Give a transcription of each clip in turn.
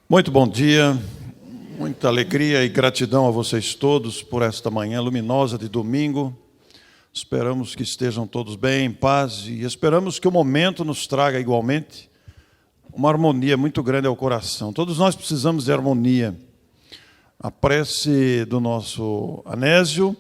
Muito bom dia, muita alegria e gratidão a vocês todos por esta manhã luminosa de domingo. Esperamos que estejam todos bem, em paz, e esperamos que o momento nos traga igualmente uma harmonia muito grande ao coração. Todos nós precisamos de harmonia. A prece do nosso Anésio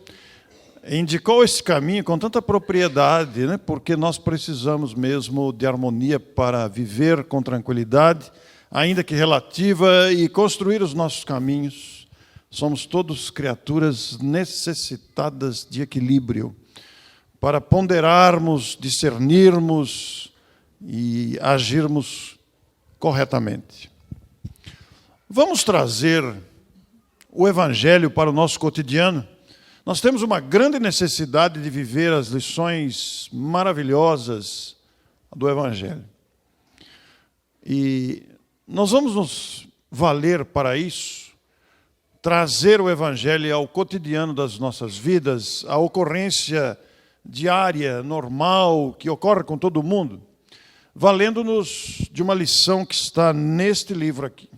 indicou esse caminho com tanta propriedade, né? Porque nós precisamos mesmo de harmonia para viver com tranquilidade, ainda que relativa, e construir os nossos caminhos. Somos todos criaturas necessitadas de equilíbrio, para ponderarmos, discernirmos e agirmos corretamente. Vamos trazer o Evangelho para o nosso cotidiano. Nós temos uma grande necessidade de viver as lições maravilhosas do Evangelho. E nós vamos nos valer para isso, trazer o Evangelho ao cotidiano das nossas vidas, à ocorrência diária, normal, que ocorre com todo mundo, valendo-nos de uma lição que está neste livro aqui.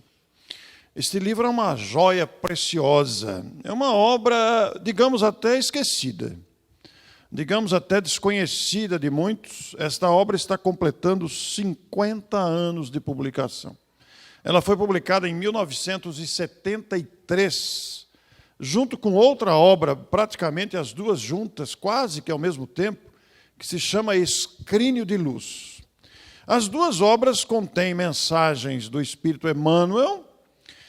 Este livro é uma joia preciosa, é uma obra, digamos, até esquecida, digamos, até desconhecida de muitos. Esta obra está completando 50 anos de publicação. Ela foi publicada em 1973, junto com outra obra, praticamente as duas juntas, quase que ao mesmo tempo, que se chama Escrínio de Luz. As duas obras contêm mensagens do Espírito Emmanuel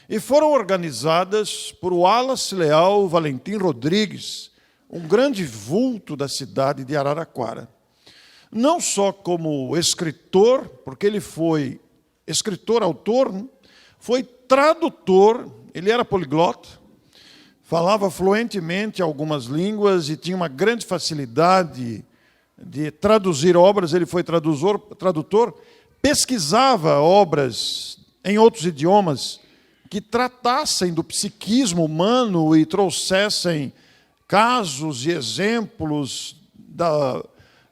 e foram organizadas por Wallace Leal Valentim Rodrigues, um grande vulto da cidade de Araraquara. Não só como escritor, porque ele foi escritor, autor, foi tradutor, ele era poliglota, falava fluentemente algumas línguas e tinha uma grande facilidade de traduzir obras. Ele foi tradutor, pesquisava obras em outros idiomas que tratassem do psiquismo humano e trouxessem casos e exemplos da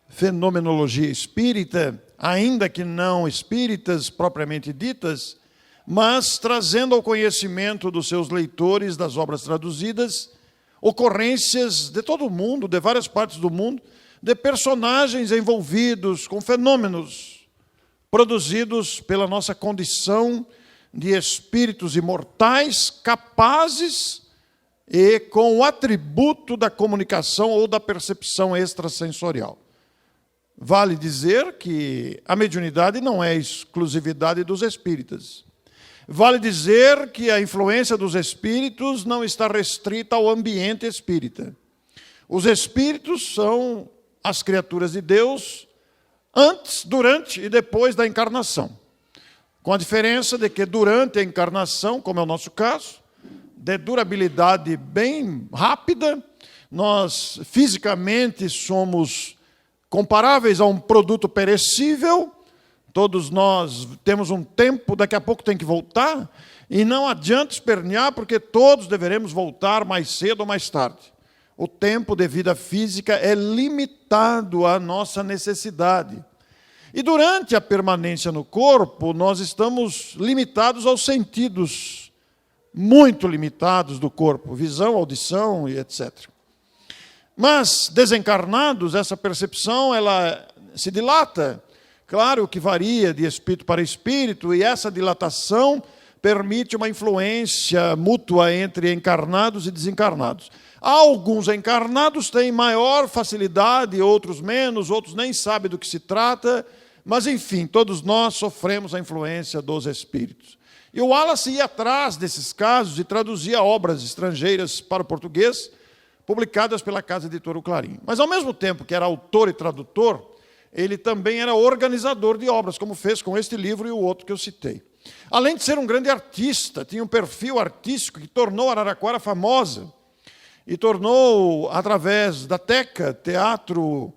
fenomenologia espírita, ainda que não espíritas propriamente ditas, mas trazendo ao conhecimento dos seus leitores das obras traduzidas ocorrências de todo o mundo, de várias partes do mundo, de personagens envolvidos com fenômenos produzidos pela nossa condição de espíritos imortais, capazes e com o atributo da comunicação ou da percepção extrasensorial. Vale dizer que a mediunidade não é exclusividade dos espíritas. Vale dizer que a influência dos espíritos não está restrita ao ambiente espírita. Os espíritos são as criaturas de Deus antes, durante e depois da encarnação. Com a diferença de que durante a encarnação, como é o nosso caso, de durabilidade bem rápida, nós fisicamente somos comparáveis a um produto perecível. Todos nós temos um tempo, daqui a pouco tem que voltar, e não adianta espernear, porque todos deveremos voltar mais cedo ou mais tarde. O tempo de vida física é limitado à nossa necessidade. E durante a permanência no corpo, nós estamos limitados aos sentidos, muito limitados do corpo, visão, audição e etc. Mas, desencarnados, essa percepção ela se dilata. Claro que varia de espírito para espírito, e essa dilatação permite uma influência mútua entre encarnados e desencarnados. Alguns encarnados têm maior facilidade, outros menos, outros nem sabem do que se trata, mas, enfim, todos nós sofremos a influência dos espíritos. E o Wallace ia atrás desses casos e traduzia obras estrangeiras para o português, publicadas pela Casa Editora Clarim. Mas, ao mesmo tempo que era autor e tradutor, ele também era organizador de obras, como fez com este livro e o outro que eu citei. Além de ser um grande artista, tinha um perfil artístico que tornou Araraquara famosa, e tornou, através da TECA, Teatro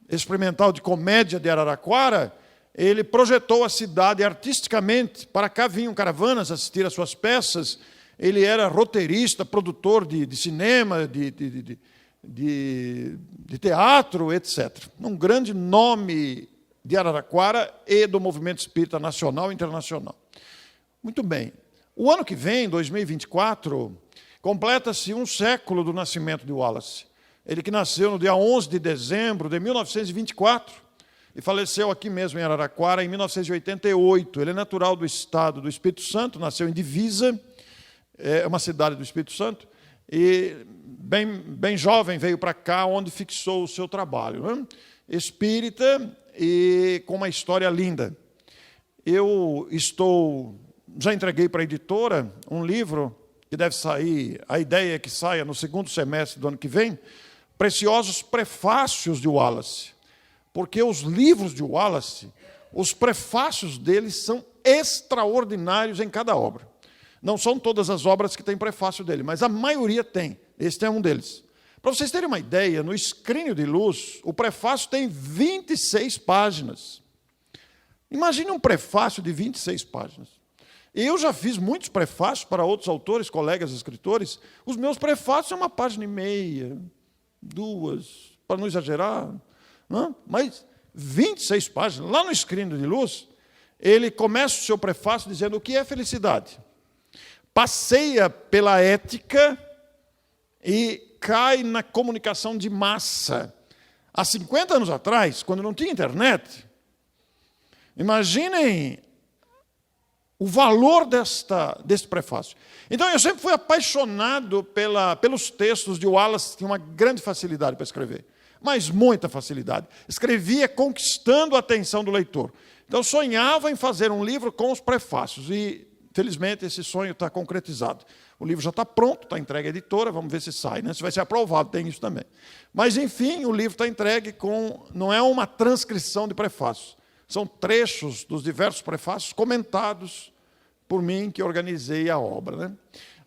Experimental de Comédia de Araraquara, ele projetou a cidade artisticamente. Para cá vinham caravanas assistir às suas peças. Ele era roteirista, produtor de cinema, de teatro, etc. Um grande nome de Araraquara e do movimento espírita nacional e internacional. Muito bem. O ano que vem, 2024, completa-se um século do nascimento de Wallace. Ele que nasceu no dia 11 de dezembro de 1924 e faleceu aqui mesmo em Araraquara em 1988. Ele é natural do estado do Espírito Santo, nasceu em Divisa, é uma cidade do Espírito Santo, e bem jovem veio para cá, onde fixou o seu trabalho, né? Espírita e com uma história linda. Já entreguei para a editora um livro que deve sair, a ideia é que saia no segundo semestre do ano que vem, Preciosos Prefácios de Wallace. Porque os livros de Wallace, os prefácios deles são extraordinários em cada obra. Não são todas as obras que têm prefácio dele, mas a maioria tem. Este é um deles. Para vocês terem uma ideia, no Escrínio de Luz, o prefácio tem 26 páginas. Imagine um prefácio de 26 páginas. Eu já fiz muitos prefácios para outros autores, colegas escritores. Os meus prefácios são 1,5 página, 2, para não exagerar. Não? Mas 26 páginas. Lá no Escrínio de Luz, ele começa o seu prefácio dizendo o que é felicidade. Passeia pela ética e cai na comunicação de massa. Há 50 anos atrás, quando não tinha internet, imaginem o valor desse prefácio. Então, eu sempre fui apaixonado pelos textos de Wallace, tinha uma grande facilidade para escrever, mas muita facilidade. Escrevia conquistando a atenção do leitor. Então, eu sonhava em fazer um livro com os prefácios, e, felizmente, esse sonho está concretizado. O livro já está pronto, está entregue à editora, vamos ver se sai, né? Se vai ser aprovado, tem isso também. Mas, enfim, o livro está entregue não é uma transcrição de prefácios, são trechos dos diversos prefácios comentados por mim, que organizei a obra, né?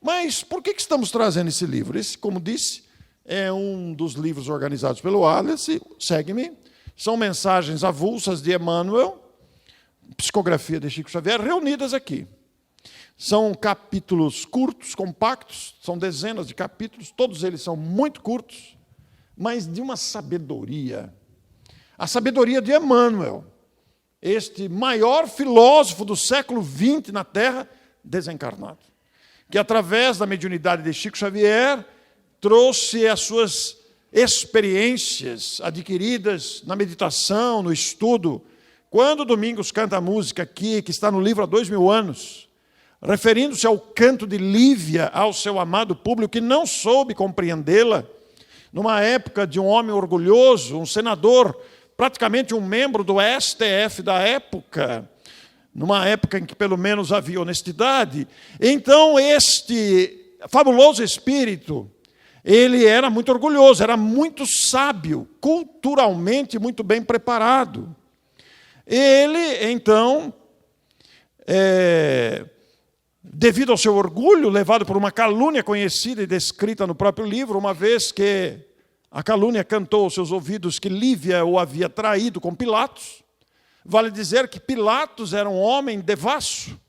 Mas por que estamos trazendo esse livro? Esse, como disse, é um dos livros organizados pelo Wallace, Segue-me. São mensagens avulsas de Emmanuel, psicografia de Chico Xavier, reunidas aqui. São capítulos curtos, compactos, são dezenas de capítulos, todos eles são muito curtos, mas de uma sabedoria. A sabedoria de Emmanuel, este maior filósofo do século XX na Terra, desencarnado, que através da mediunidade de Chico Xavier trouxe as suas experiências adquiridas na meditação, no estudo. Quando Domingos canta a música aqui, que está no livro há 2000 anos, referindo-se ao canto de Lívia ao seu amado público, que não soube compreendê-la, numa época de um homem orgulhoso, um senador, praticamente um membro do STF da época, numa época em que pelo menos havia honestidade. Então, este fabuloso espírito, ele era muito orgulhoso, era muito sábio, culturalmente muito bem preparado. Ele, então, devido ao seu orgulho, levado por uma calúnia conhecida e descrita no próprio livro, uma vez que a calúnia cantou aos seus ouvidos que Lívia o havia traído com Pilatos. Vale dizer que Pilatos era um homem devasso,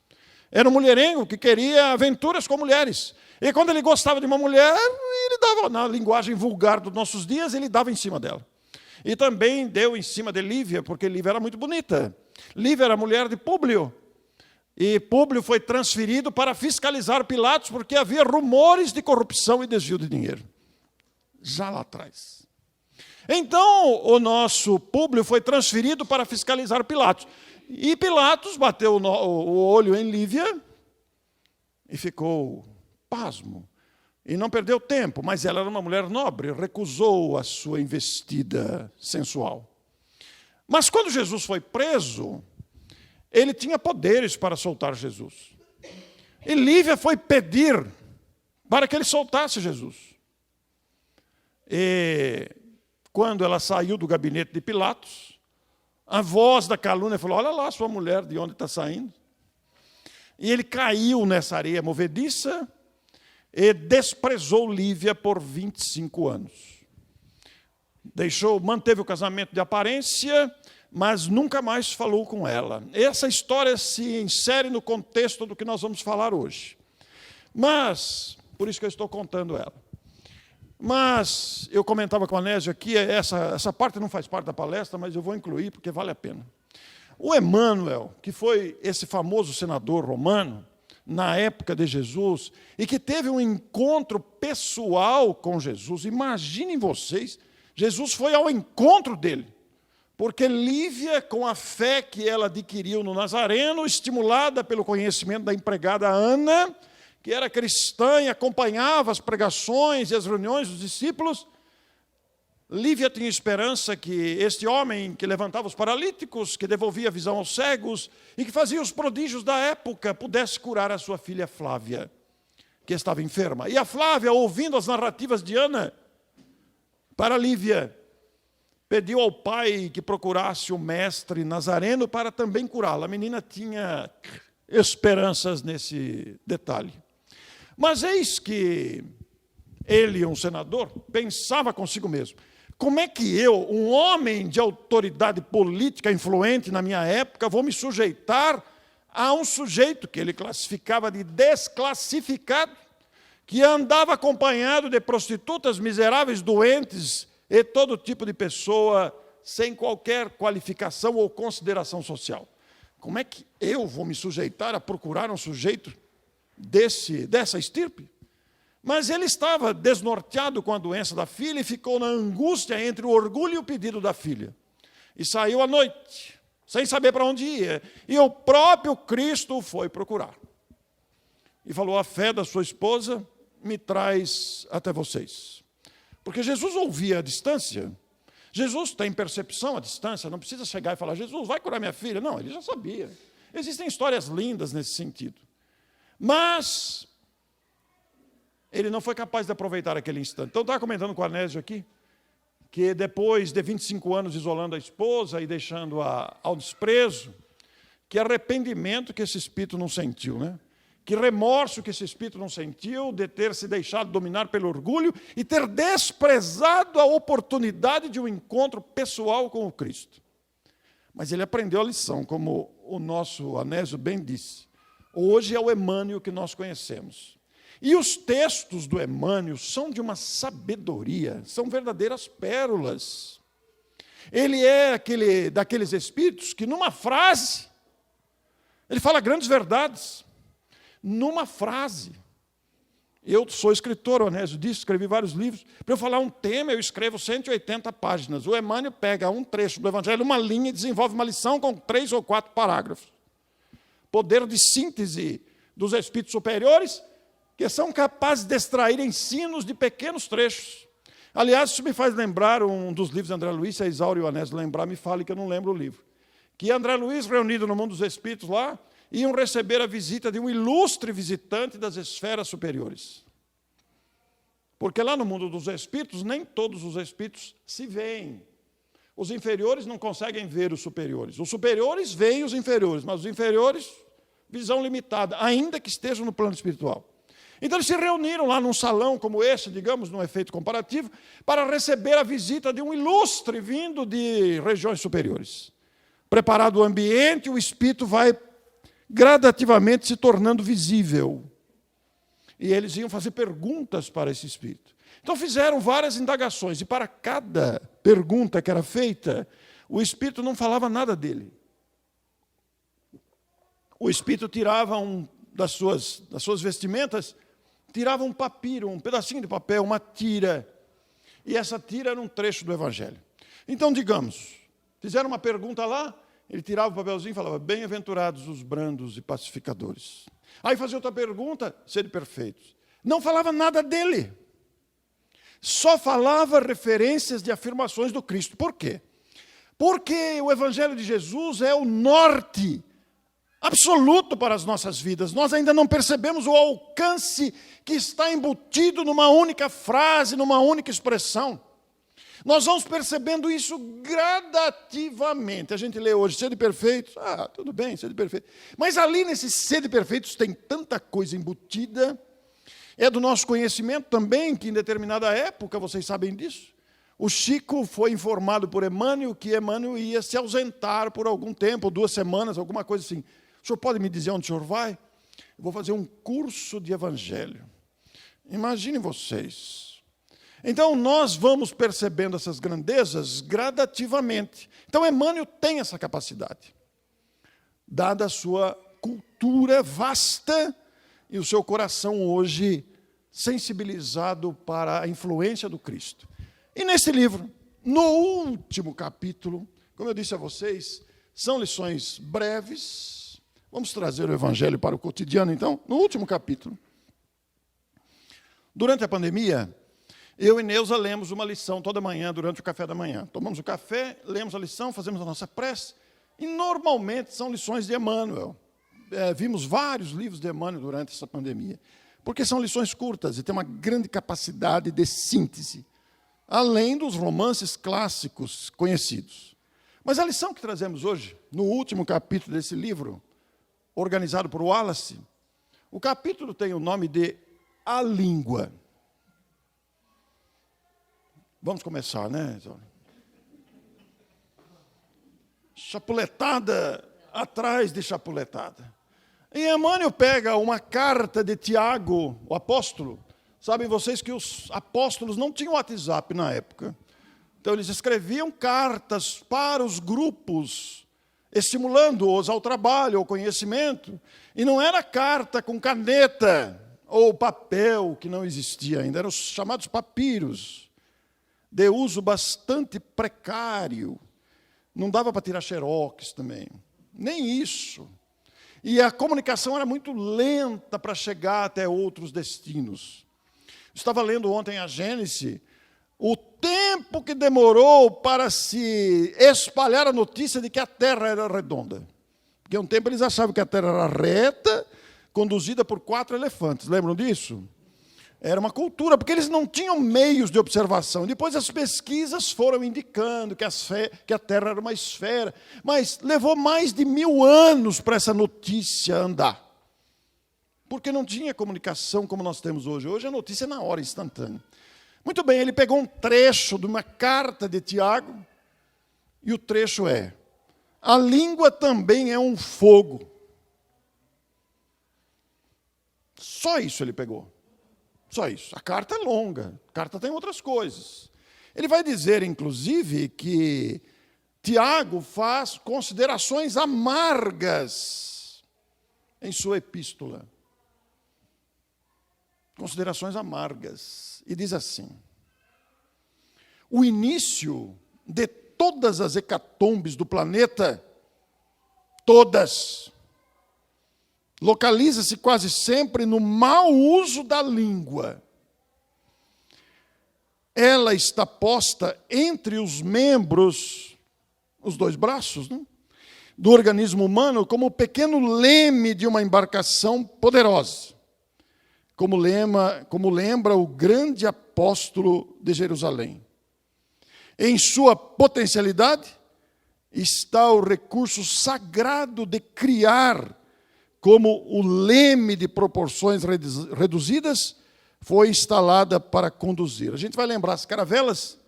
era um mulherengo que queria aventuras com mulheres. E quando ele gostava de uma mulher, ele dava, na linguagem vulgar dos nossos dias, ele dava em cima dela. E também deu em cima de Lívia, porque Lívia era muito bonita. Lívia era mulher de Públio. E Públio foi transferido para fiscalizar Pilatos, porque havia rumores de corrupção e desvio de dinheiro. Já lá atrás. Então, o nosso Públio foi transferido para fiscalizar Pilatos. E Pilatos bateu o olho em Lívia e ficou pasmo. E não perdeu tempo, mas ela era uma mulher nobre, recusou a sua investida sensual. Mas quando Jesus foi preso, ele tinha poderes para soltar Jesus. E Lívia foi pedir para que ele soltasse Jesus. E quando ela saiu do gabinete de Pilatos, a voz da calúnia falou: olha lá sua mulher, de onde está saindo. E ele caiu nessa areia movediça e desprezou Lívia por 25 anos. Manteve o casamento de aparência, mas nunca mais falou com ela. Essa história se insere no contexto do que nós vamos falar hoje. Mas, por isso que eu estou contando ela. Mas, eu comentava com a Anésio aqui, essa parte não faz parte da palestra, mas eu vou incluir porque vale a pena. O Emmanuel, que foi esse famoso senador romano, na época de Jesus e que teve um encontro pessoal com Jesus. Imaginem vocês, Jesus foi ao encontro dele, porque Lívia, com a fé que ela adquiriu no Nazareno, estimulada pelo conhecimento da empregada Ana, que era cristã e acompanhava as pregações e as reuniões dos discípulos, Lívia tinha esperança que este homem que levantava os paralíticos, que devolvia a visão aos cegos e que fazia os prodígios da época, pudesse curar a sua filha Flávia, que estava enferma. E a Flávia, ouvindo as narrativas de Ana, para Lívia, pediu ao pai que procurasse o mestre nazareno para também curá-la. A menina tinha esperanças nesse detalhe. Mas eis que ele, um senador, pensava consigo mesmo: como é que eu, um homem de autoridade política influente na minha época, vou me sujeitar a um sujeito que ele classificava de desclassificado, que andava acompanhado de prostitutas, miseráveis, doentes e todo tipo de pessoa sem qualquer qualificação ou consideração social? Como é que eu vou me sujeitar a procurar um sujeito dessa estirpe? Mas ele estava desnorteado com a doença da filha e ficou na angústia entre o orgulho e o pedido da filha. E saiu à noite, sem saber para onde ia. E o próprio Cristo o foi procurar. E falou: a fé da sua esposa me traz até vocês. Porque Jesus ouvia à distância. Jesus tem percepção à distância, não precisa chegar e falar: Jesus, vai curar minha filha. Não, ele já sabia. Existem histórias lindas nesse sentido. Mas ele não foi capaz de aproveitar aquele instante. Então, estava comentando com o Anésio aqui, que depois de 25 anos isolando a esposa e deixando-a ao desprezo, que arrependimento que esse espírito não sentiu, né? Que remorso que esse espírito não sentiu de ter se deixado dominar pelo orgulho e ter desprezado a oportunidade de um encontro pessoal com o Cristo. Mas ele aprendeu a lição, como o nosso Anésio bem disse. Hoje é o Emmanuel que nós conhecemos. E os textos do Emmanuel são de uma sabedoria, são verdadeiras pérolas. Ele é daqueles espíritos que numa frase, ele fala grandes verdades. Numa frase. Eu sou escritor, o Anésio disse, escrevi vários livros. Para eu falar um tema, eu escrevo 180 páginas. O Emmanuel pega um trecho do Evangelho, uma linha, e desenvolve uma lição com 3 ou 4 parágrafos. Poder de síntese dos espíritos superiores, que são capazes de extrair ensinos de pequenos trechos. Aliás, isso me faz lembrar um dos livros de André Luiz, se a Isaura e o Anésio lembrar, me fale que eu não lembro o livro. Que André Luiz, reunido no mundo dos espíritos lá, iam receber a visita de um ilustre visitante das esferas superiores. Porque lá no mundo dos espíritos, nem todos os espíritos se veem. Os inferiores não conseguem ver os superiores. Os superiores veem os inferiores, mas os inferiores, visão limitada, ainda que estejam no plano espiritual. Então eles se reuniram lá num salão como esse, digamos, num efeito comparativo, para receber a visita de um ilustre vindo de regiões superiores. Preparado o ambiente, o espírito vai gradativamente se tornando visível. E eles iam fazer perguntas para esse espírito. Então fizeram várias indagações, e para cada pergunta que era feita, o espírito não falava nada dele. O espírito tirava das suas vestimentas, tirava um papiro, um pedacinho de papel, uma tira. E essa tira era um trecho do Evangelho. Então, digamos, fizeram uma pergunta lá, ele tirava o papelzinho e falava: bem-aventurados os brandos e pacificadores. Aí fazia outra pergunta, sede perfeitos. Não falava nada dele. Só falava referências de afirmações do Cristo. Por quê? Porque o Evangelho de Jesus é o norte absoluto para as nossas vidas. Nós ainda não percebemos o alcance que está embutido numa única frase, numa única expressão. Nós vamos percebendo isso gradativamente. A gente lê hoje sede perfeitos, tudo bem, sede perfeito. Mas ali nesses sede perfeitos tem tanta coisa embutida. É do nosso conhecimento também que em determinada época, vocês sabem disso, o Chico foi informado por Emmanuel que Emmanuel ia se ausentar por algum tempo, 2 semanas, alguma coisa assim. O senhor pode me dizer onde o senhor vai? Eu vou fazer um curso de Evangelho. Imaginem vocês. Então, nós vamos percebendo essas grandezas gradativamente. Então, Emmanuel tem essa capacidade. Dada a sua cultura vasta e o seu coração hoje sensibilizado para a influência do Cristo. E nesse livro, no último capítulo, como eu disse a vocês, são lições breves. Vamos trazer o Evangelho para o cotidiano, então, no último capítulo. Durante a pandemia, eu e Neuza lemos uma lição toda manhã, durante o café da manhã. Tomamos o café, lemos a lição, fazemos a nossa prece, e normalmente são lições de Emmanuel. Vimos vários livros de Emmanuel durante essa pandemia, porque são lições curtas e têm uma grande capacidade de síntese, além dos romances clássicos conhecidos. Mas a lição que trazemos hoje, no último capítulo desse livro, organizado por Wallace, o capítulo tem o nome de A Língua. Vamos começar, né? Chapuletada atrás de chapuletada. E Emmanuel pega uma carta de Tiago, o apóstolo. Sabem vocês que os apóstolos não tinham WhatsApp na época. Então eles escreviam cartas para os grupos, estimulando-os ao trabalho, ao conhecimento. E não era carta com caneta ou papel, que não existia ainda. Eram os chamados papiros, de uso bastante precário. Não dava para tirar xerox também. Nem isso. E a comunicação era muito lenta para chegar até outros destinos. Estava lendo ontem a Gênesis, o tempo que demorou para se espalhar a notícia de que a Terra era redonda. Porque um tempo eles achavam que a Terra era reta, conduzida por 4 elefantes. Lembram disso? Era uma cultura, porque eles não tinham meios de observação. Depois as pesquisas foram indicando que a Terra era uma esfera. Mas levou mais de 1000 anos para essa notícia andar. Porque não tinha comunicação como nós temos hoje. Hoje a notícia é na hora, instantânea. Muito bem, ele pegou um trecho de uma carta de Tiago, e o trecho é: a língua também é um fogo. Só isso ele pegou. Só isso. A carta é longa, a carta tem outras coisas. Ele vai dizer, inclusive, que Tiago faz considerações amargas em sua epístola. Considerações amargas. E diz assim: o início de todas as hecatombes do planeta, todas, localiza-se quase sempre no mau uso da língua. Ela está posta entre os membros, os 2 braços, né, do organismo humano, como o pequeno leme de uma embarcação poderosa, como lembra o grande apóstolo de Jerusalém. Em sua potencialidade está o recurso sagrado de criar, como o leme de proporções reduzidas foi instalada para conduzir. A gente vai lembrar as caravelas,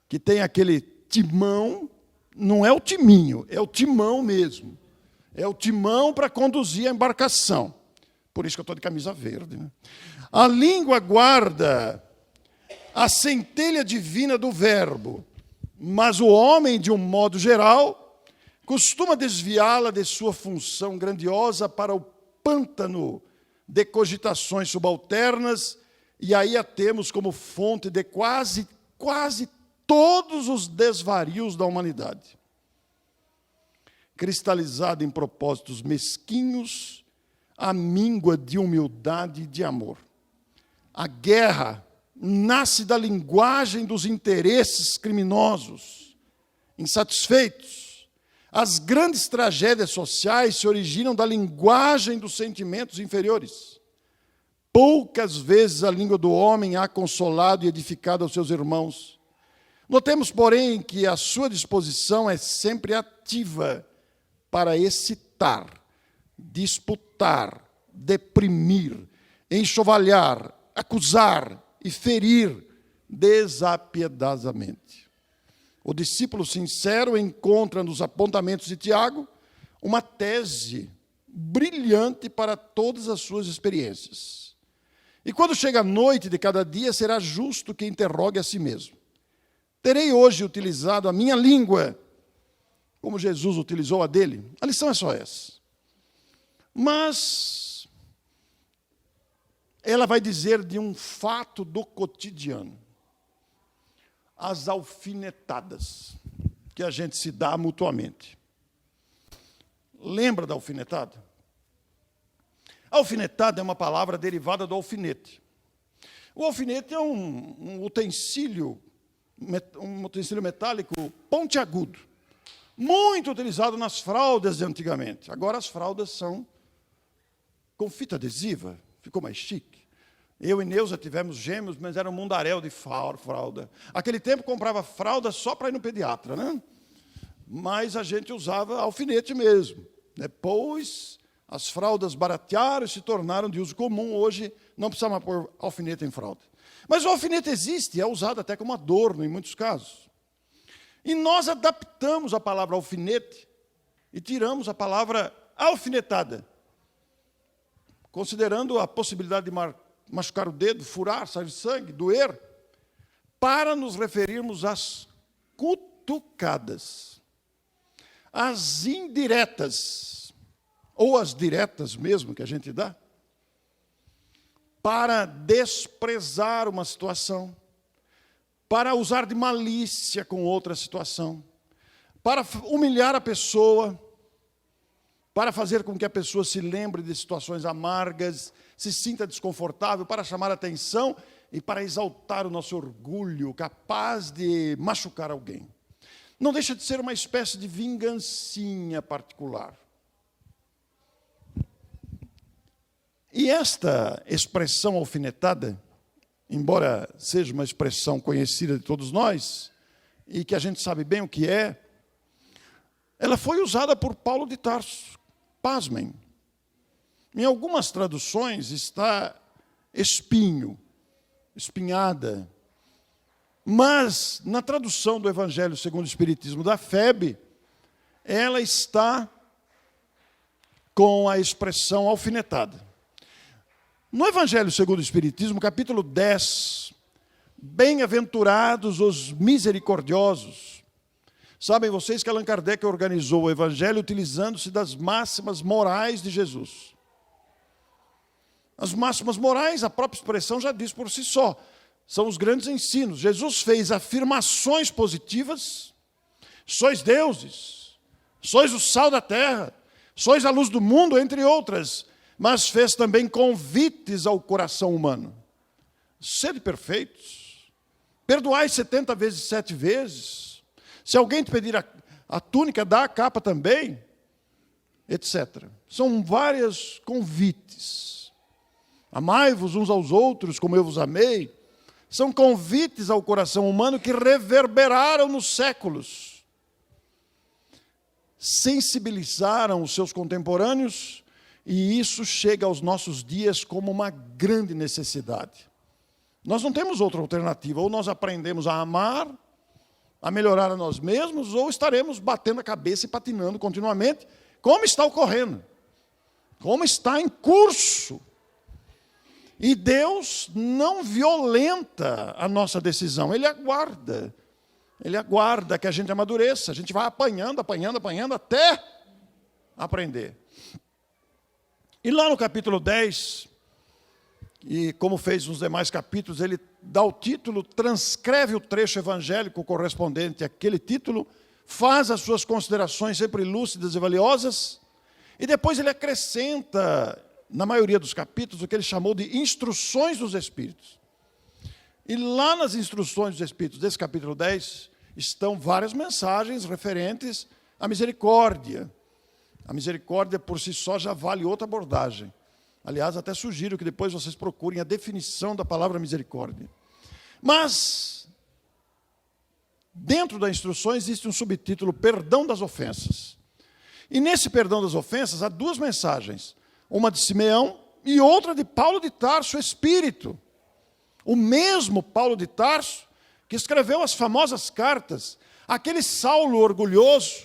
que tem aquele timão, não é o timinho, é o timão mesmo. É o timão para conduzir a embarcação. Por isso que eu estou de camisa verde, né? A língua guarda a centelha divina do verbo, mas o homem, de um modo geral, costuma desviá-la de sua função grandiosa para o pântano de cogitações subalternas, e aí a temos como fonte de quase todos os desvarios da humanidade. Cristalizada em propósitos mesquinhos, a míngua de humildade e de amor. A guerra nasce da linguagem dos interesses criminosos, insatisfeitos. As grandes tragédias sociais se originam da linguagem dos sentimentos inferiores. Poucas vezes a língua do homem há consolado e edificado aos seus irmãos. Notemos, porém, que a sua disposição é sempre ativa para excitar, disputar, deprimir, enxovalhar, acusar e ferir desapiedadamente. O discípulo sincero encontra nos apontamentos de Tiago uma tese brilhante para todas as suas experiências. E quando chega a noite de cada dia, será justo que interrogue a si mesmo: terei hoje utilizado a minha língua como Jesus utilizou a dele? A lição é só essa. Mas ela vai dizer de um fato do cotidiano. As alfinetadas que a gente se dá mutuamente. Lembra da alfinetada? A alfinetada é uma palavra derivada do alfinete. O alfinete é um utensílio metálico pontiagudo, muito utilizado nas fraldas de antigamente. Agora as fraldas são com fita adesiva, ficou mais chique. Eu e Neuza tivemos gêmeos, mas era um mundaréu de fralda. Aquele tempo comprava fralda só para ir no pediatra, né? Mas a gente usava alfinete mesmo. Depois, as fraldas baratearam e se tornaram de uso comum. Hoje, não precisa mais pôr alfinete em fralda. Mas o alfinete existe, é usado até como adorno em muitos casos. E nós adaptamos a palavra alfinete e tiramos a palavra alfinetada, considerando a possibilidade de machucar o dedo, furar, sair sangue, doer, para nos referirmos às cutucadas, às indiretas, ou às diretas mesmo que a gente dá, para desprezar uma situação, para usar de malícia com outra situação, para humilhar a pessoa, para fazer com que a pessoa se lembre de situações amargas, se sinta desconfortável, para chamar a atenção e para exaltar o nosso orgulho, capaz de machucar alguém. Não deixa de ser uma espécie de vingancinha particular. E esta expressão alfinetada, embora seja uma expressão conhecida de todos nós, e que a gente sabe bem o que é, ela foi usada por Paulo de Tarso. Pasmem. Em algumas traduções está espinho, espinhada. Mas, na tradução do Evangelho segundo o Espiritismo da FEB, ela está com a expressão alfinetada. No Evangelho segundo o Espiritismo, capítulo 10, bem-aventurados os misericordiosos. Sabem vocês que Allan Kardec organizou o Evangelho utilizando-se das máximas morais de Jesus. As máximas morais, a própria expressão já diz por si só, são os grandes ensinos. Jesus fez afirmações positivas, sois deuses, sois o sal da terra, sois a luz do mundo, entre outras, mas fez também convites ao coração humano. Sede perfeitos, perdoai 70 vezes 7 vezes, se alguém te pedir a túnica, dá a capa também, etc. São vários convites. Amai-vos uns aos outros como eu vos amei. São convites ao coração humano que reverberaram nos séculos. Sensibilizaram os seus contemporâneos e isso chega aos nossos dias como uma grande necessidade. Nós não temos outra alternativa. Ou nós aprendemos a amar, a melhorar a nós mesmos, ou estaremos batendo a cabeça e patinando continuamente, como está ocorrendo, como está em curso. E Deus não violenta a nossa decisão, Ele aguarda que a gente amadureça, a gente vai apanhando até aprender. E lá no capítulo 10, e como fez nos demais capítulos, ele dá o título, transcreve o trecho evangélico correspondente àquele título, faz as suas considerações sempre lúcidas e valiosas, e depois ele acrescenta, na maioria dos capítulos, o que ele chamou de instruções dos Espíritos. E lá nas instruções dos Espíritos, desse capítulo 10, estão várias mensagens referentes à misericórdia. A misericórdia, por si só, já vale outra abordagem. Aliás, até sugiro que depois vocês procurem a definição da palavra misericórdia. Mas, dentro das instruções, existe um subtítulo, perdão das ofensas. E nesse perdão das ofensas, há duas mensagens. Uma de Simeão e outra de Paulo de Tarso, espírito. O mesmo Paulo de Tarso que escreveu as famosas cartas, aquele Saulo orgulhoso,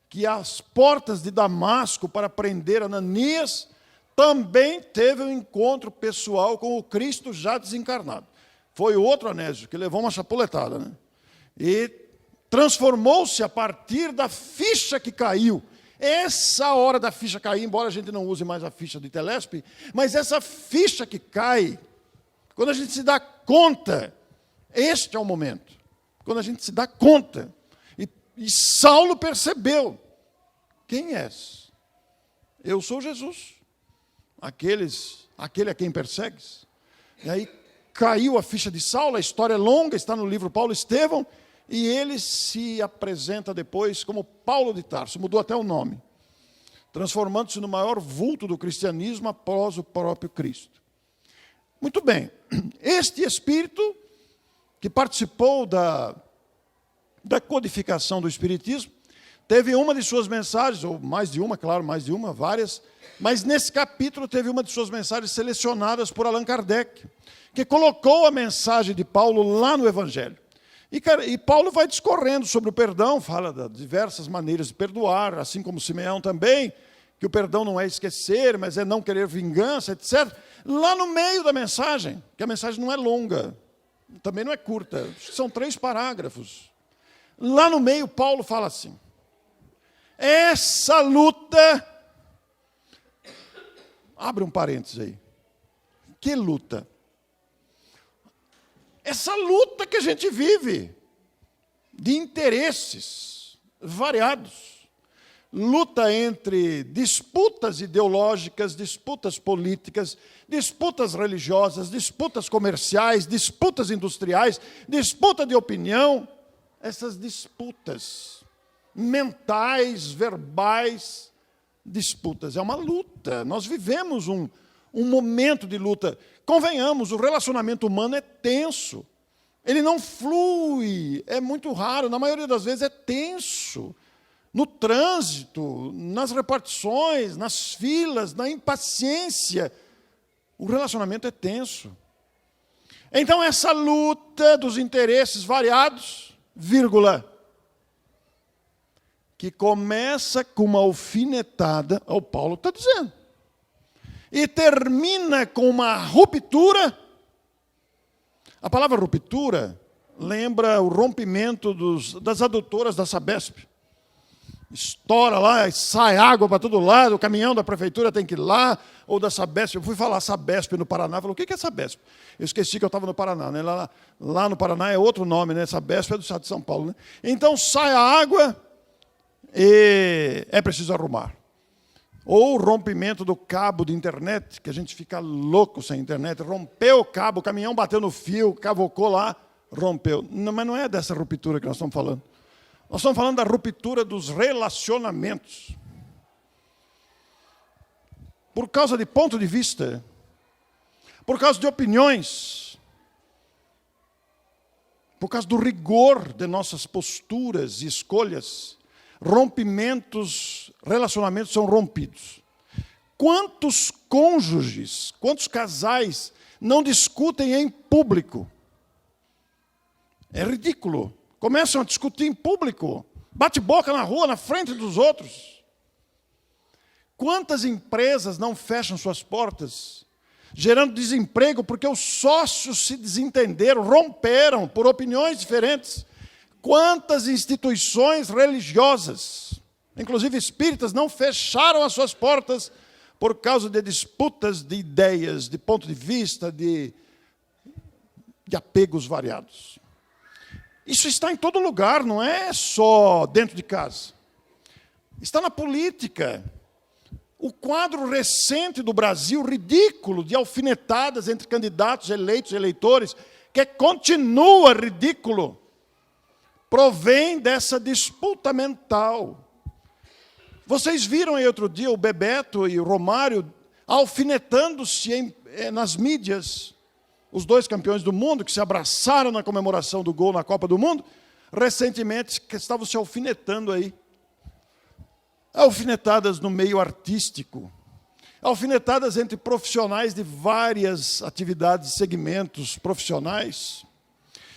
que às portas de Damasco para prender Ananias, também teve um encontro pessoal com o Cristo já desencarnado. Foi o outro Anésio que levou uma chapuletada, né? E transformou-se a partir da ficha que caiu. Essa hora da ficha cair, embora a gente não use mais a ficha de Telespe, mas essa ficha que cai, quando a gente se dá conta, este é o momento. Quando a gente se dá conta. E Saulo percebeu. Quem és? Eu sou Jesus. Aquele a quem persegues. E aí caiu a ficha de Saulo, a história é longa, está no livro Paulo Estevão, e ele se apresenta depois como Paulo de Tarso, mudou até o nome, transformando-se no maior vulto do cristianismo após o próprio Cristo. Muito bem, este espírito que participou da codificação do Espiritismo, teve uma de suas mensagens, ou mais de uma, claro, mais de uma, várias, mas nesse capítulo teve uma de suas mensagens selecionadas por Allan Kardec, que colocou a mensagem de Paulo lá no Evangelho. E Paulo vai discorrendo sobre o perdão, fala de diversas maneiras de perdoar, assim como Simeão também, que o perdão não é esquecer, mas é não querer vingança, etc. Lá no meio da mensagem, que a mensagem não é longa, também não é curta, são 3 parágrafos. Lá no meio, Paulo fala assim, essa luta, abre um parênteses aí, que luta? Essa luta que a gente vive, de interesses variados, luta entre disputas ideológicas, disputas políticas, disputas religiosas, disputas comerciais, disputas industriais, disputa de opinião, essas disputas mentais, verbais, disputas. É uma luta, nós vivemos um momento de luta. Convenhamos, o relacionamento humano é tenso. Ele não flui, é muito raro, na maioria das vezes é tenso. No trânsito, nas repartições, nas filas, na impaciência. O relacionamento é tenso. Então, essa luta dos interesses variados, vírgula, que começa com uma alfinetada, o Paulo está dizendo, e termina com uma ruptura. A palavra ruptura lembra o rompimento das adutoras da Sabesp. Estoura lá, sai água para todo lado, o caminhão da prefeitura tem que ir lá, ou da Sabesp. Eu fui falar Sabesp no Paraná, falei, o que é Sabesp? Eu esqueci que eu estava no Paraná, né? Lá no Paraná é outro nome, né? Sabesp é do estado de São Paulo, né? Então sai a água e é preciso arrumar. Ou o rompimento do cabo de internet, que a gente fica louco sem internet, rompeu o cabo, o caminhão bateu no fio, cavocou lá, rompeu. Não, mas não é dessa ruptura que nós estamos falando. Nós estamos falando da ruptura dos relacionamentos. Por causa de ponto de vista, por causa de opiniões, por causa do rigor de nossas posturas e escolhas, relacionamentos são rompidos. Quantos cônjuges, quantos casais não discutem em público? É ridículo. Começam a discutir em público, bate boca na rua, na frente dos outros. Quantas empresas não fecham suas portas, gerando desemprego porque os sócios se desentenderam, romperam por opiniões diferentes? Quantas instituições religiosas, inclusive espíritas, não fecharam as suas portas por causa de disputas de ideias, de ponto de vista, de apegos variados? Isso está em todo lugar, não é só dentro de casa. Está na política. O quadro recente do Brasil, ridículo, de alfinetadas entre candidatos, eleitos e eleitores, que continua ridículo, provém dessa disputa mental. Vocês viram aí outro dia o Bebeto e o Romário alfinetando-se nas mídias, os 2 campeões do mundo, que se abraçaram na comemoração do gol na Copa do Mundo, recentemente que estavam se alfinetando aí. Alfinetadas no meio artístico, alfinetadas entre profissionais de várias atividades, segmentos profissionais.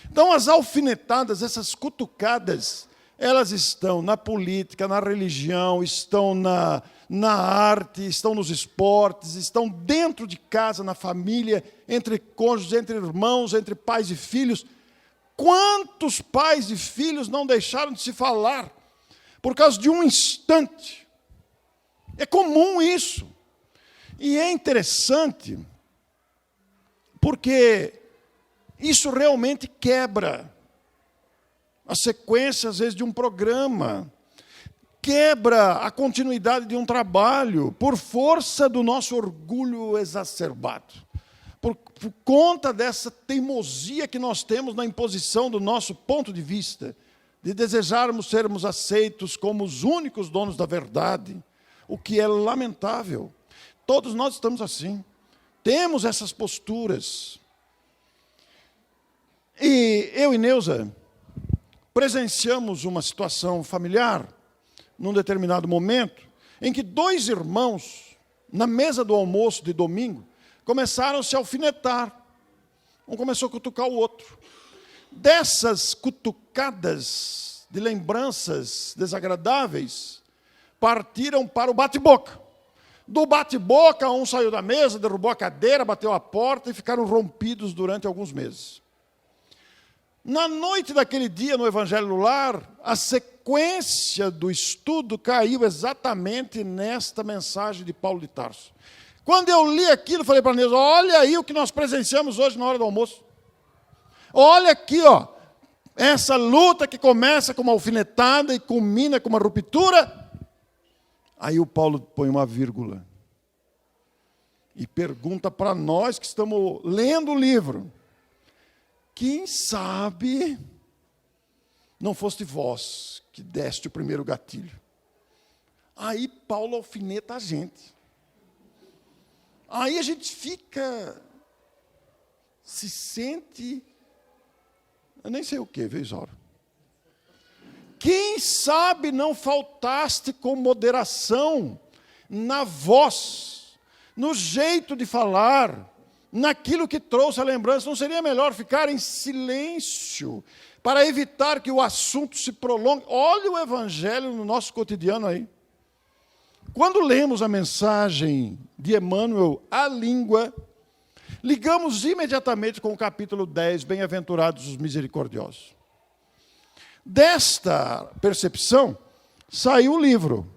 Então, as alfinetadas, essas cutucadas, elas estão na política, na religião, estão na arte, estão nos esportes, estão dentro de casa, na família, entre cônjuges, entre irmãos, entre pais e filhos. Quantos pais e filhos não deixaram de se falar por causa de um instante, É comum isso. E é interessante, porque isso realmente quebra a sequência, às vezes, de um programa, quebra a continuidade de um trabalho, por força do nosso orgulho exacerbado, por conta dessa teimosia que nós temos na imposição do nosso ponto de vista, de desejarmos sermos aceitos como os únicos donos da verdade, o que é lamentável. Todos nós estamos assim, temos essas posturas. E eu e Neuza presenciamos uma situação familiar, num determinado momento, em que 2 irmãos, na mesa do almoço de domingo, começaram a se alfinetar. Um começou a cutucar o outro. Dessas cutucadas de lembranças desagradáveis, partiram para o bate-boca. Do bate-boca, um saiu da mesa, derrubou a cadeira, bateu a porta e ficaram rompidos durante alguns meses. Na noite daquele dia, no Evangelho no Lar, a sequência do estudo caiu exatamente nesta mensagem de Paulo de Tarso. Quando eu li aquilo, falei para a Neuza, olha aí o que nós presenciamos hoje na hora do almoço. Olha aqui, ó, essa luta que começa com uma alfinetada e culmina com uma ruptura. Aí o Paulo põe uma vírgula e pergunta para nós que estamos lendo o livro, quem sabe não foste vós que deste o primeiro gatilho. Aí Paulo alfineta a gente. Aí a gente se sente, eu nem sei o que, vez hora. Quem sabe não faltaste com moderação na voz, no jeito de falar, naquilo que trouxe a lembrança. Não seria melhor ficar em silêncio para evitar que o assunto se prolongue? Olha o Evangelho no nosso cotidiano aí. Quando lemos a mensagem de Emmanuel, a língua, ligamos imediatamente com o capítulo 10, Bem-aventurados os misericordiosos. Desta percepção, saiu o livro.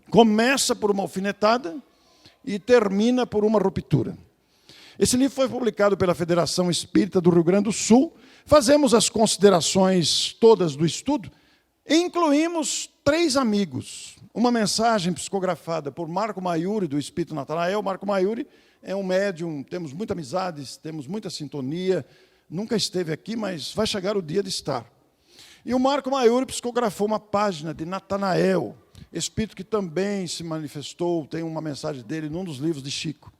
Começa por uma alfinetada e termina por uma ruptura. Esse livro foi publicado pela Federação Espírita do Rio Grande do Sul. Fazemos as considerações todas do estudo e incluímos 3 amigos. Uma mensagem psicografada por Marco Maiuri, do Espírito Natanael. Marco Maiuri é um médium, temos muita amizade, temos muita sintonia, nunca esteve aqui, mas vai chegar o dia de estar. E o Marco Maiuri psicografou uma página de Natanael, espírito que também se manifestou, tem uma mensagem dele num dos livros de Chico.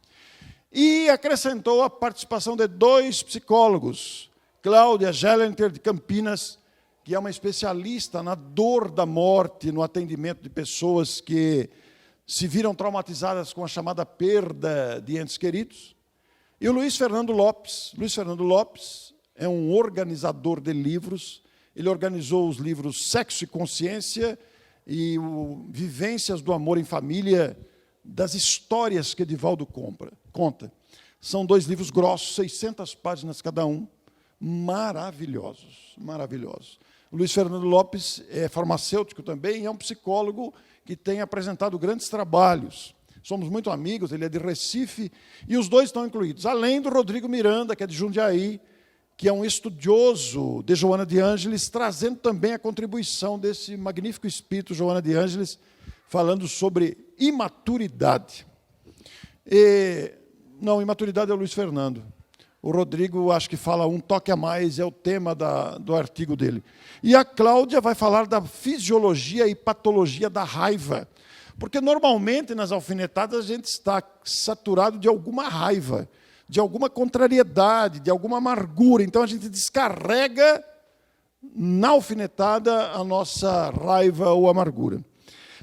E acrescentou a participação de 2 psicólogos, Cláudia Gelenter, de Campinas, que é uma especialista na dor da morte, no atendimento de pessoas que se viram traumatizadas com a chamada perda de entes queridos. E o Luiz Fernando Lopes. Luiz Fernando Lopes é um organizador de livros. Ele organizou os livros Sexo e Consciência e Vivências do Amor em Família, das histórias que Edivaldo conta. São 2 livros grossos, 600 páginas cada um, maravilhosos, maravilhosos. O Luiz Fernando Lopes é farmacêutico também e é um psicólogo que tem apresentado grandes trabalhos. Somos muito amigos, ele é de Recife, e os 2 estão incluídos. Além do Rodrigo Miranda, que é de Jundiaí, que é um estudioso de Joana de Ângeles, trazendo também a contribuição desse magnífico espírito, Joana de Ângeles, falando sobre imaturidade. Não, imaturidade é o Luiz Fernando. O Rodrigo, acho que fala um toque a mais, é o tema do artigo dele. E a Cláudia vai falar da fisiologia e patologia da raiva. Porque, normalmente, nas alfinetadas, a gente está saturado de alguma raiva, de alguma contrariedade, de alguma amargura. Então, a gente descarrega na alfinetada a nossa raiva ou amargura.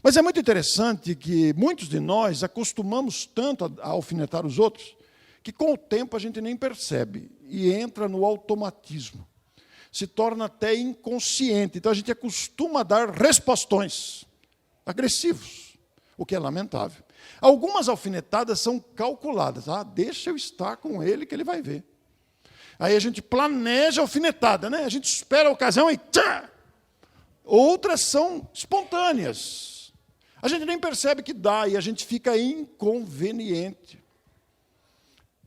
Mas é muito interessante que muitos de nós acostumamos tanto a alfinetar os outros, que com o tempo a gente nem percebe e entra no automatismo. Se torna até inconsciente. Então a gente acostuma a dar respostões agressivos, o que é lamentável. Algumas alfinetadas são calculadas. Deixa eu estar com ele que ele vai ver. Aí a gente planeja a alfinetada, né? A gente espera a ocasião e tchá! Outras são espontâneas. A gente nem percebe que dá e a gente fica inconveniente.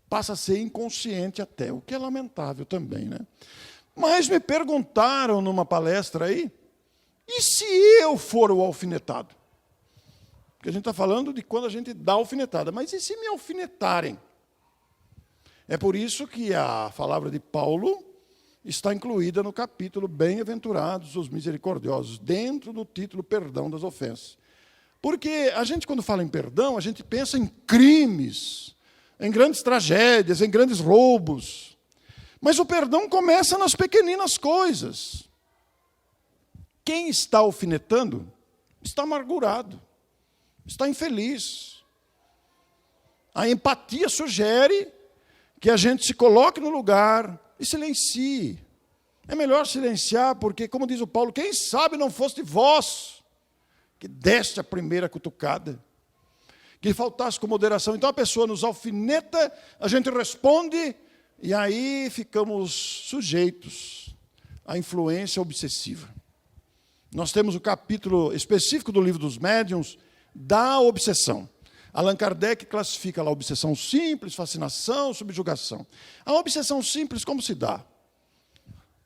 Passa a ser inconsciente até, o que é lamentável também, né? Mas me perguntaram numa palestra aí, e se eu for o alfinetado? Porque a gente está falando de quando a gente dá alfinetada, mas e se me alfinetarem? É por isso que a palavra de Paulo está incluída no capítulo Bem-aventurados os misericordiosos, dentro do título Perdão das ofensas. Porque a gente, quando fala em perdão, a gente pensa em crimes, em grandes tragédias, em grandes roubos. Mas o perdão começa nas pequeninas coisas. Quem está alfinetando está amargurado, está infeliz. A empatia sugere que a gente se coloque no lugar e silencie. É melhor silenciar, porque, como diz o Paulo, quem sabe não foste vós que deste a primeira cutucada, que faltasse com moderação. Então a pessoa nos alfineta, a gente responde, e aí ficamos sujeitos à influência obsessiva. Nós temos o capítulo específico do livro dos médiuns da obsessão. Allan Kardec classifica lá a obsessão simples, fascinação, subjugação. A obsessão simples, como se dá?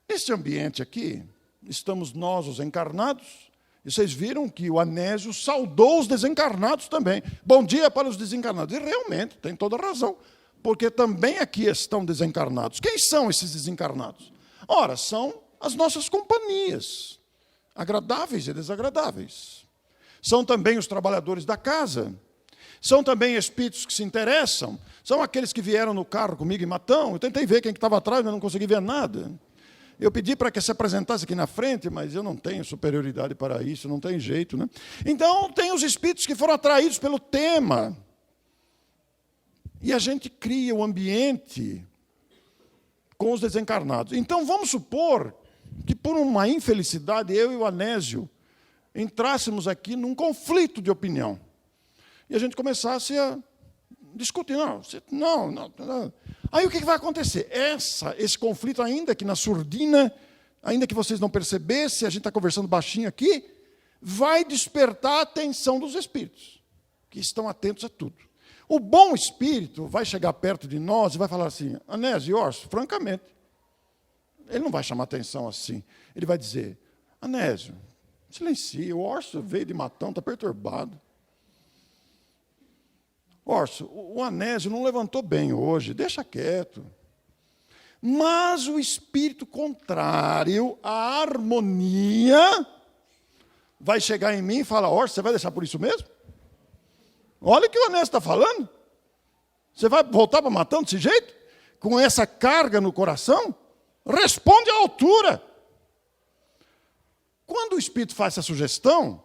Neste ambiente aqui, estamos nós, os encarnados, e vocês viram que o Anésio saudou os desencarnados também. Bom dia para os desencarnados. E realmente, tem toda a razão, porque também aqui estão desencarnados. Quem são esses desencarnados? Ora, são as nossas companhias, agradáveis e desagradáveis. São também os trabalhadores da casa. São também espíritos que se interessam. São aqueles que vieram no carro comigo em Matão. Eu tentei ver quem estava atrás, mas não consegui ver nada. Eu pedi para que se apresentasse aqui na frente, mas eu não tenho superioridade para isso, não tem jeito, né? Então, tem os espíritos que foram atraídos pelo tema. E a gente cria o ambiente com os desencarnados. Então, vamos supor que, por uma infelicidade, eu e o Anésio entrássemos aqui num conflito de opinião. E a gente começasse a discutir. Não. Aí o que vai acontecer? Esse conflito, ainda que na surdina, ainda que vocês não percebessem, a gente está conversando baixinho aqui, vai despertar a atenção dos espíritos, que estão atentos a tudo. O bom espírito vai chegar perto de nós e vai falar assim, Anésio e Orso, francamente, ele não vai chamar atenção assim. Ele vai dizer, Anésio, silencia, o Orso veio de Matão, está perturbado. Orso, o Anésio não levantou bem hoje, deixa quieto. Mas o espírito contrário, a harmonia, vai chegar em mim e falar, Orso, você vai deixar por isso mesmo? Olha o que o Anésio está falando. Você vai voltar para Matão desse jeito? Com essa carga no coração? Responde à altura. Quando o espírito faz essa sugestão,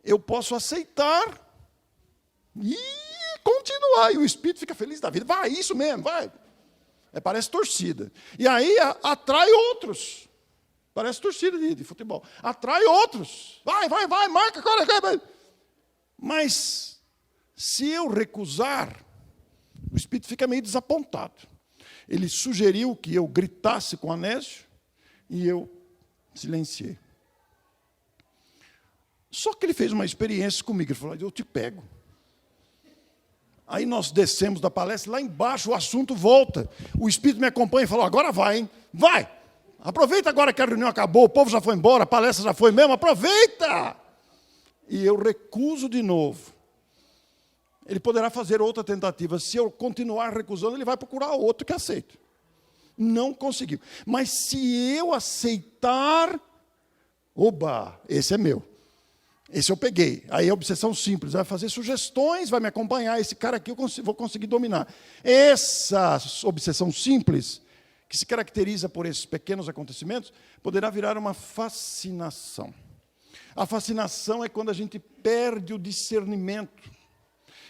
eu posso aceitar e continuar. E o espírito fica feliz da vida. Vai, isso mesmo, vai. Parece torcida. E aí atrai outros. Parece torcida de futebol. Atrai outros. Vai, marca agora. Mas, se eu recusar, o espírito fica meio desapontado. Ele sugeriu que eu gritasse com o Anésio e eu silenciei. Só que ele fez uma experiência comigo. Ele falou, eu te pego. Aí nós descemos da palestra, lá embaixo o assunto volta. O espírito me acompanha e falou, agora vai, hein? Vai! Aproveita agora que a reunião acabou, o povo já foi embora, a palestra já foi mesmo, aproveita! E eu recuso de novo. Ele poderá fazer outra tentativa. Se eu continuar recusando, ele vai procurar outro que aceite. Não conseguiu. Mas se eu aceitar, oba, esse é meu. Esse eu peguei. Aí a obsessão simples, vai fazer sugestões, vai me acompanhar. Esse cara aqui eu vou conseguir dominar. Essa obsessão simples, que se caracteriza por esses pequenos acontecimentos, poderá virar uma fascinação. A fascinação é quando a gente perde o discernimento.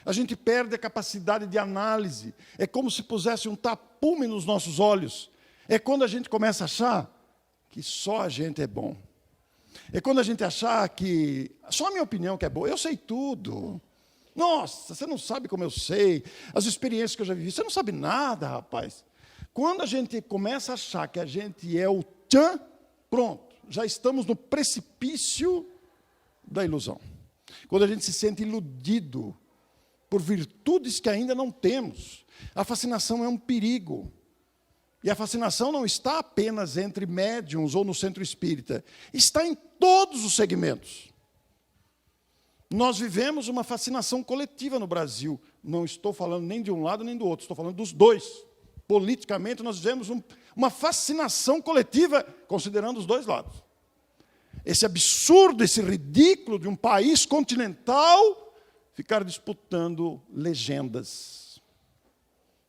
A gente perde a capacidade de análise. É como se pusesse um tapume nos nossos olhos. É quando a gente começa a achar que só a gente é bom. É quando a gente achar que só a minha opinião que é boa, eu sei tudo. Nossa, você não sabe como eu sei, as experiências que eu já vivi, você não sabe nada, rapaz. Quando a gente começa a achar que a gente é o tchan, pronto, já estamos no precipício da ilusão. quando a gente se sente iludido por virtudes que ainda não temos. A fascinação é um perigo. E a fascinação não está apenas entre médiuns ou no centro espírita, está em todos os segmentos. Nós vivemos uma fascinação coletiva no Brasil. Não estou falando nem de um lado nem do outro, estou falando dos dois. Politicamente, nós vivemos uma fascinação coletiva, considerando os dois lados. Esse absurdo, esse ridículo de um país continental ficar disputando legendas,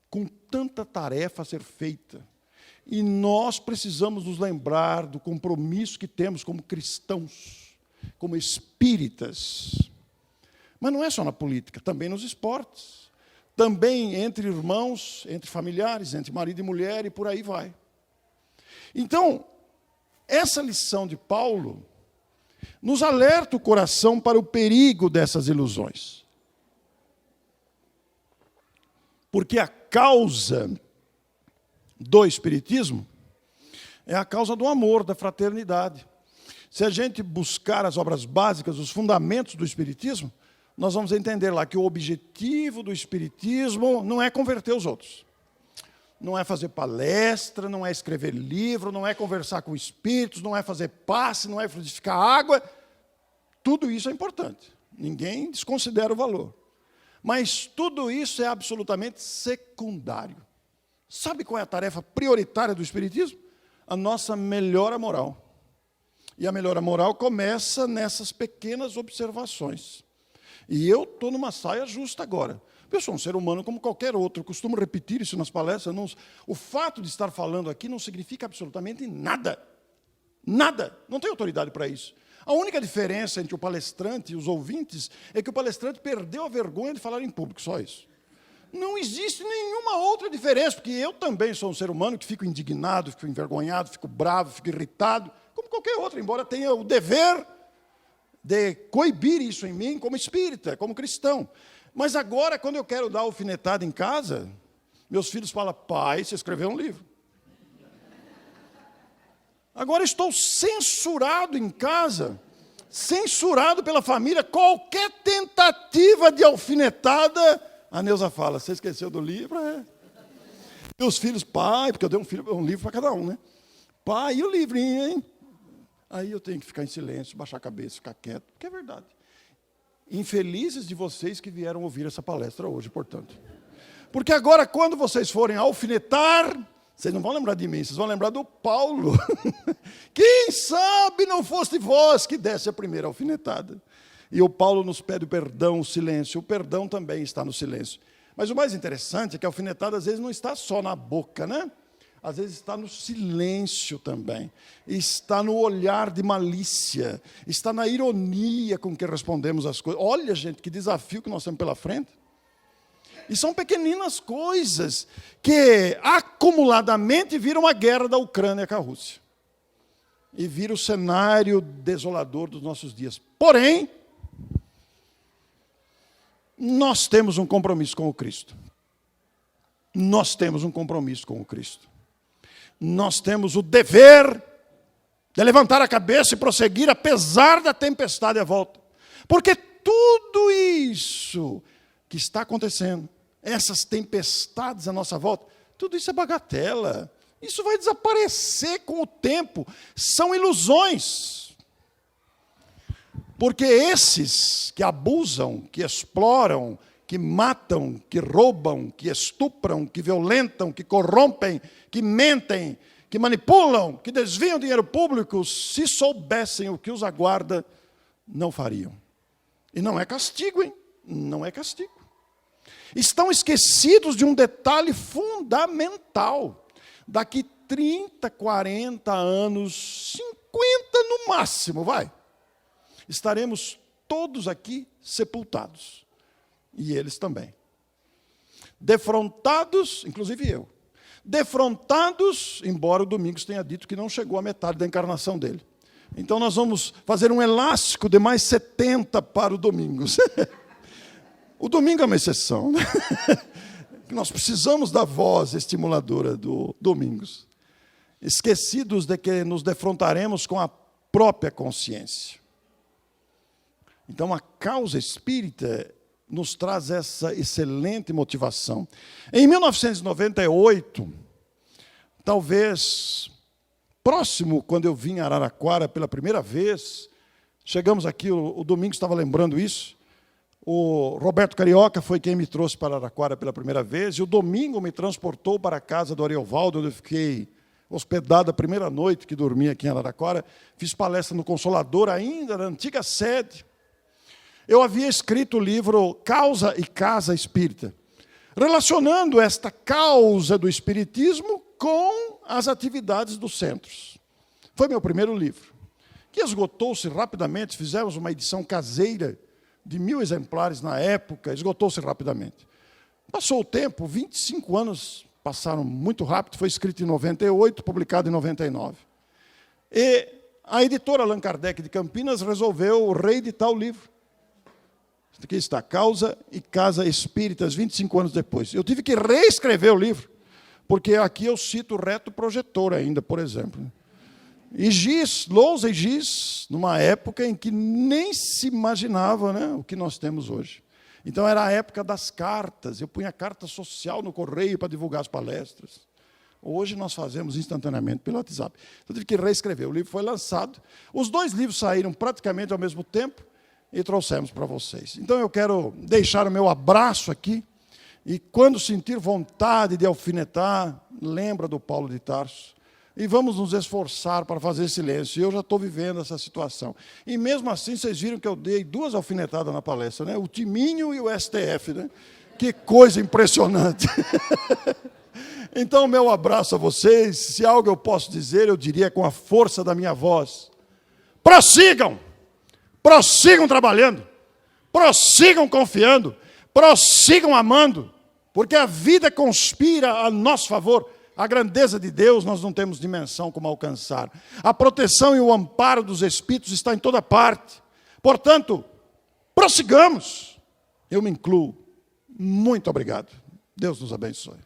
com tanta tarefa a ser feita. E nós precisamos nos lembrar do compromisso que temos como cristãos, como espíritas. Mas não é só na política, também nos esportes, também entre irmãos, entre familiares, entre marido e mulher, e por aí vai. Então, essa lição de Paulo nos alerta o coração para o perigo dessas ilusões. Porque a causa do espiritismo é a causa do amor, da fraternidade. Se a gente buscar as obras básicas, os fundamentos do espiritismo, nós vamos entender lá que o objetivo do espiritismo não é converter os outros. Não é fazer palestra, não é escrever livro, não é conversar com espíritos, não é fazer passe, não é frutificar água. Tudo isso é importante. Ninguém desconsidera o valor. Mas tudo isso é absolutamente secundário. Sabe qual é a tarefa prioritária do espiritismo? A nossa melhora moral. E a melhora moral começa nessas pequenas observações. E eu estou numa saia justa agora. Eu sou um ser humano como qualquer outro, eu costumo repetir isso nas palestras. O fato de estar falando aqui não significa absolutamente nada. Nada. Não tem autoridade para isso. A única diferença entre o palestrante e os ouvintes é que o palestrante perdeu a vergonha de falar em público, só isso. Não existe nenhuma outra diferença, porque eu também sou um ser humano que fico indignado, fico envergonhado, fico bravo, fico irritado, como qualquer outro, embora tenha o dever de coibir isso em mim como espírita, como cristão. Mas agora, quando eu quero dar alfinetada em casa, meus filhos falam, pai, você escreveu um livro. Agora estou censurado em casa, censurado pela família, qualquer tentativa de alfinetada, a Neuza fala, você esqueceu do livro? É. Meus filhos, pai, porque eu dei um livro para cada um, né? Pai, e o livrinho, hein? Aí eu tenho que ficar em silêncio, baixar a cabeça, ficar quieto, porque é verdade. Infelizes de vocês que vieram ouvir essa palestra hoje, portanto. Porque agora, quando vocês forem alfinetar, vocês não vão lembrar de mim, vocês vão lembrar do Paulo. Quem sabe não fosse vós que desse a primeira alfinetada. E o Paulo nos pede o perdão, o silêncio. O perdão também está no silêncio. Mas o mais interessante é que a alfinetada, às vezes, não está só na boca, né? Às vezes está no silêncio também, está no olhar de malícia, está na ironia com que respondemos as coisas. Olha, gente, que desafio que nós temos pela frente. E são pequeninas coisas que, acumuladamente, viram a guerra da Ucrânia com a Rússia. E viram o cenário desolador dos nossos dias. Porém, nós temos um compromisso com o Cristo. Nós temos um compromisso com o Cristo. Nós temos o dever de levantar a cabeça e prosseguir, apesar da tempestade à volta. Porque tudo isso que está acontecendo, essas tempestades à nossa volta, tudo isso é bagatela. Isso vai desaparecer com o tempo. São ilusões. Porque esses que abusam, que exploram, que matam, que roubam, que estupram, que violentam, que corrompem, que mentem, que manipulam, que desviam dinheiro público, se soubessem o que os aguarda, não fariam. E não é castigo, hein? Não é castigo. Estão esquecidos de um detalhe fundamental. Daqui 30, 40 anos, 50 no máximo, vai. Estaremos todos aqui sepultados. E eles também. Defrontados, inclusive eu. Defrontados, embora o Domingos tenha dito que não chegou à metade da encarnação dele. Então nós vamos fazer um elástico de mais 70 para o Domingos. O Domingo é uma exceção, né? Nós precisamos da voz estimuladora do Domingos. Esquecidos de que nos defrontaremos com a própria consciência. Então, a causa espírita nos traz essa excelente motivação. Em 1998, talvez próximo, quando eu vim a Araraquara pela primeira vez, chegamos aqui, o Domingos estava lembrando isso, o Roberto Carioca foi quem me trouxe para Araraquara pela primeira vez, e o Domingo me transportou para a casa do Ariovaldo, onde eu fiquei hospedado a primeira noite que dormi aqui em Araraquara. Fiz palestra no Consolador, ainda na antiga sede. Eu havia escrito o livro Causa e Casa Espírita, relacionando esta causa do espiritismo com as atividades dos centros. Foi meu primeiro livro, que esgotou-se rapidamente. Fizemos uma edição caseira de 1000 exemplares na época, esgotou-se rapidamente. Passou o tempo, 25 anos passaram muito rápido, foi escrito em 98, publicado em 99. E a editora Allan Kardec de Campinas resolveu reeditar o livro. Aqui está, Causa e Casa Espíritas, 25 anos depois. Eu tive que reescrever o livro, porque aqui eu cito o Reto Projetor ainda, por exemplo. E Giz, Lousa e Giz, numa época em que nem se imaginava, né, o que nós temos hoje. Então, era a época das cartas. Eu punha carta social no correio para divulgar as palestras. Hoje, nós fazemos instantaneamente pelo WhatsApp. Então, eu tive que reescrever. O livro foi lançado. Os 2 livros saíram praticamente ao mesmo tempo e trouxemos para vocês. Então, eu quero deixar o meu abraço aqui. E, quando sentir vontade de alfinetar, lembra do Paulo de Tarso. E vamos nos esforçar para fazer silêncio. Eu já estou vivendo essa situação. E mesmo assim, vocês viram que eu dei 2 alfinetadas na palestra, né? O Timinho e o STF, né? Que coisa impressionante. Então, meu abraço a vocês. Se algo eu posso dizer, eu diria com a força da minha voz. Prossigam! Prossigam trabalhando. Prossigam confiando. Prossigam amando. Porque a vida conspira a nosso favor. A grandeza de Deus nós não temos dimensão como alcançar. A proteção e o amparo dos Espíritos está em toda parte. Portanto, prossigamos. Eu me incluo. Muito obrigado. Deus nos abençoe.